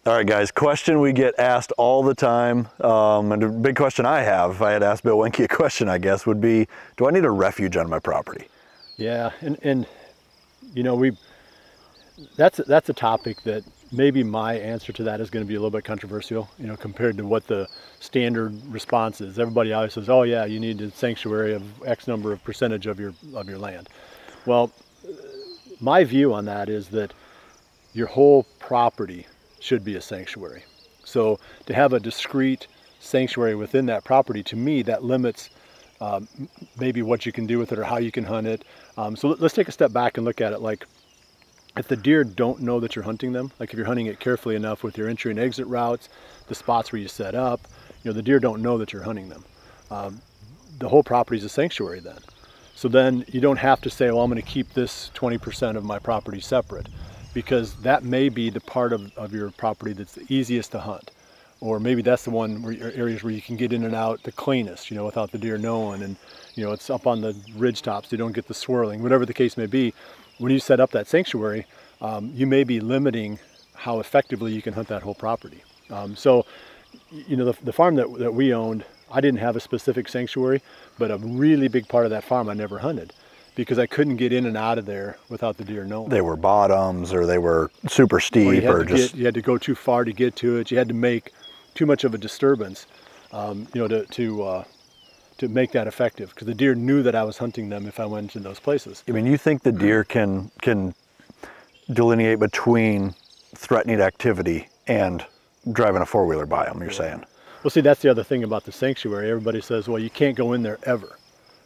All right, guys, question we get asked all the time, and a big question I have, if I had asked Bill Winke a question, I guess, would be, do I need a refuge on my property? Yeah, and you know, that's a topic that maybe my answer to that is going to be a little bit controversial, you know, compared to what the standard response is. Everybody always says, oh yeah, you need a sanctuary of X number of percentage of your land. Well, my view on that is that your whole property should be a sanctuary. So to have a discrete sanctuary within that property, to me, that limits maybe what you can do with it or how you can hunt it. So let's take a step back and look at it like, if the deer don't know that you're hunting them, like if you're hunting it carefully enough with your entry and exit routes, the spots where you set up, you know, the deer don't know that you're hunting them. The whole property is a sanctuary then. So then you don't have to say, well, I'm going to keep this 20% of my property separate, because that may be the part of your property that's the easiest to hunt. Or maybe that's the one where areas where you can get in and out the cleanest, you know, without the deer knowing, and you know, it's up on the ridge tops, you don't get the swirling, whatever the case may be. When you set up that sanctuary, you may be limiting how effectively you can hunt that whole property. So, you know, the farm that we owned, I didn't have a specific sanctuary, but a really big part of that farm I never hunted, because I couldn't get in and out of there without the deer knowing. They were bottoms, or they were super steep, or you had to go too far to get to it. You had to make too much of a disturbance, you know, to make that effective, because the deer knew that I was hunting them if I went to those places. I mean, you think the deer can delineate between threatening activity and driving a four-wheeler by them, you're saying? Well, see, that's the other thing about the sanctuary. Everybody says, well, you can't go in there ever,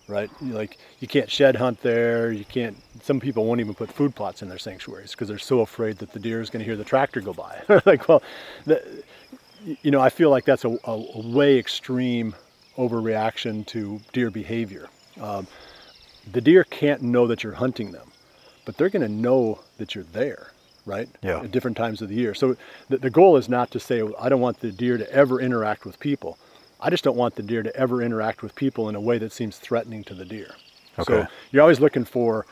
right? Like, you can't shed hunt there, you can't, some people won't even put food plots in their sanctuaries because they're so afraid that the deer is going to hear the tractor go by. Like, well, you know, I feel like that's a way extreme overreaction to deer behavior. The deer can't know that you're hunting them, but they're going to know that you're there, right? Yeah. At different times of the year. So the goal is not to say, well, I don't want the deer to ever interact with people. I just don't want the deer to ever interact with people in a way that seems threatening to the deer. Okay. So you're always looking for,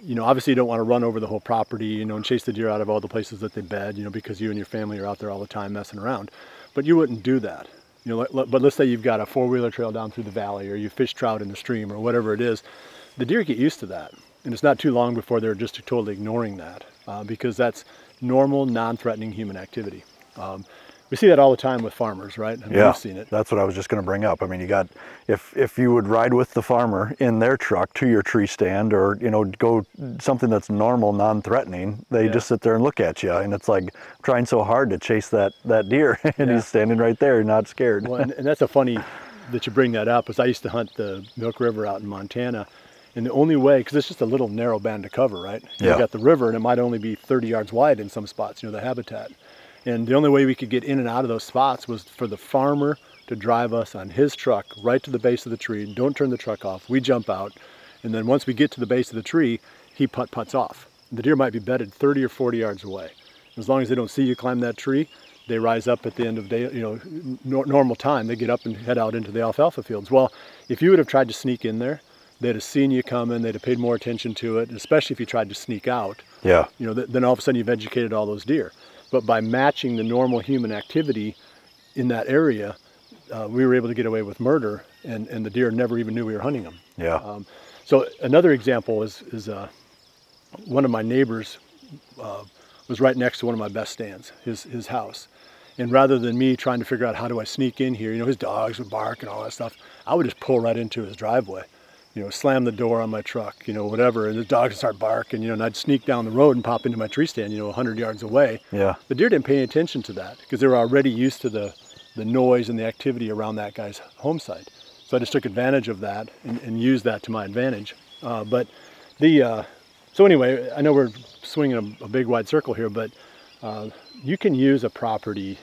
you know, obviously you don't want to run over the whole property, you know, and chase the deer out of all the places that they bed, you know, because you and your family are out there all the time messing around. But you wouldn't do that. You know, but let's say you've got a four-wheeler trail down through the valley, or you fish trout in the stream, or whatever it is. The deer get used to that. And it's not too long before they're just totally ignoring that, because that's normal, non-threatening human activity. We see that all the time with farmers, right? I mean, Yeah, we've seen it. that's what I was just going to bring up. I mean, you got, if you would ride with the farmer in their truck to your tree stand, or, you know, go something that's normal, non-threatening, they just sit there and look at you, and it's like, I'm trying so hard to chase that deer, and he's standing right there, not scared. Well, and that's a funny that you bring that up, is I used to hunt the Milk River out in Montana, and the only way, because it's just a little narrow band to cover, right? Yeah. You got the river, and it might only be 30 yards wide in some spots, you know, the habitat. And the only way we could get in and out of those spots was for the farmer to drive us on his truck right to the base of the tree. Don't turn the truck off. We jump out, and then once we get to the base of the tree, he putts off. The deer might be bedded 30 or 40 yards away. As long as they don't see you climb that tree, they rise up at the end of day, you know, normal time. They get up and head out into the alfalfa fields. Well, if you would have tried to sneak in there, they'd have seen you coming, they'd have paid more attention to it, especially if you tried to sneak out. Yeah. You know, then all of a sudden you've educated all those deer. But by matching the normal human activity in that area, we were able to get away with murder, and the deer never even knew we were hunting them. Yeah. So another example is one of my neighbors was right next to one of my best stands, his house. And rather than me trying to figure out how do I sneak in here, you know, his dogs would bark and all that stuff, I would just pull right into his driveway. You know, slam the door on my truck, you know, whatever, and the dogs would start barking, you know, and I'd sneak down the road and pop into my tree stand, you know, 100 yards away. Yeah. The deer didn't pay any attention to that because they were already used to the noise and the activity around that guy's home site. So I just took advantage of that and used that to my advantage. So anyway, I know we're swinging a big wide circle here, but you can use a property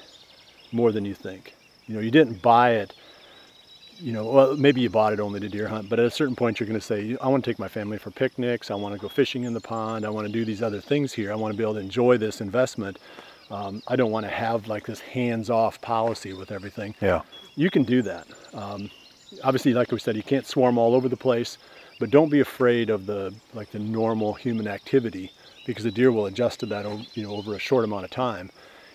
more than you think. You know, you didn't buy it, you know, well, maybe you bought it only to deer hunt, but at a certain point you're going to say, I want to take my family for picnics, I want to go fishing in the pond, I want to do these other things here, I want to be able to enjoy this investment. I don't want to have like this hands-off policy with everything. Yeah. You can do that. Obviously, like we said, you can't swarm all over the place, but don't be afraid of the normal human activity, because the deer will adjust to that, you know, over a short amount of time.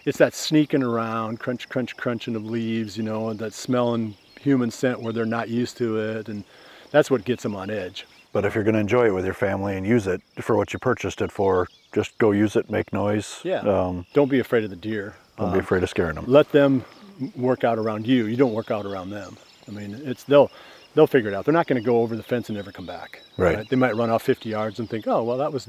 it's that sneaking around, crunch, crunch, crunching of leaves, you know, and that smelling human scent where they're not used to it, and that's what gets them on edge. But if you're going to enjoy it with your family and use it for what you purchased it for, just go use it, make noise. Yeah. Don't be afraid of the deer. Don't be afraid of scaring them. Let them work out around you. You don't work out around them. I mean, they'll figure it out. They're not going to go over the fence and never come back. Right. They might run off 50 yards and think, oh, well, that was,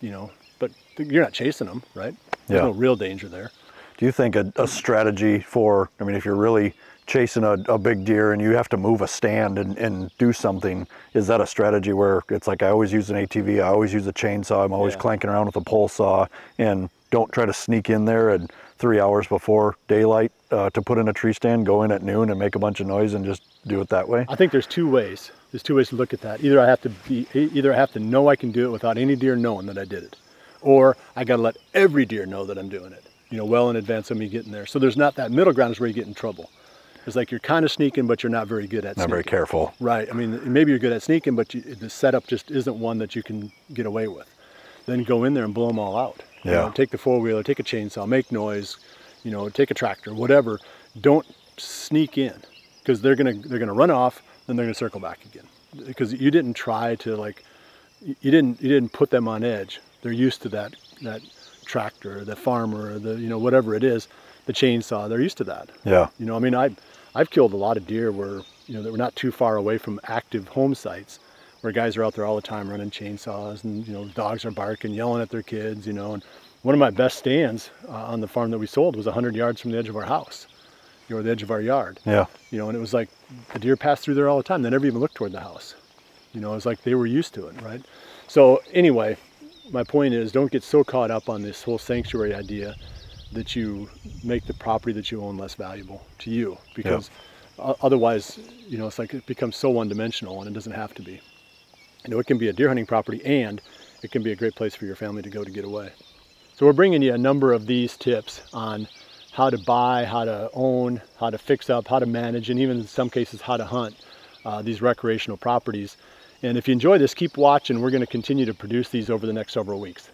you know, but you're not chasing them, right? There's no real danger there. Do you think a strategy for, I mean, if you're really chasing a big deer and you have to move a stand and do something, is that a strategy where it's like, I always use an ATV, I always use a chainsaw, I'm always clanking around with a pole saw, and don't try to sneak in there at 3 hours before daylight to put in a tree stand, go in at noon and make a bunch of noise and just do it that way? I think there's two ways. There's two ways to look at that. Either I have to know I can do it without any deer knowing that I did it, or I got to let every deer know that I'm doing it, you know, well in advance of me getting there. So there's not that middle ground is where you get in trouble. It's like you're kind of sneaking, but you're not very good at sneaking. Not very careful. Right. I mean, maybe you're good at sneaking, but the setup just isn't one that you can get away with. Then go in there and blow them all out. Yeah. You know, take the four-wheeler, take a chainsaw, make noise, you know, take a tractor, whatever. Don't sneak in, because they're gonna run off, then they're gonna circle back again. Because you didn't try to, like, you didn't put them on edge. They're used to that tractor, the farmer, the, you know, whatever it is, the chainsaw. They're used to that. Yeah. You know, I mean, I've killed a lot of deer where, you know, that were not too far away from active home sites, where guys are out there all the time running chainsaws, and, you know, dogs are barking, yelling at their kids, you know. And one of my best stands on the farm that we sold was 100 yards from the edge of our house, you know, the edge of our yard. Yeah. You know, and it was like the deer passed through there all the time. They never even looked toward the house. You know, it was like they were used to it, right? So anyway, my point is, don't get so caught up on this whole sanctuary idea that you make the property that you own less valuable to you, because otherwise, you know, it's like it becomes so one-dimensional, and it doesn't have to be. You know, it can be a deer hunting property, and it can be a great place for your family to go to get away. So we're bringing you a number of these tips on how to buy, how to own, how to fix up, how to manage, and even in some cases how to hunt these recreational properties. And if you enjoy this, keep watching. We're going to continue to produce these over the next several weeks.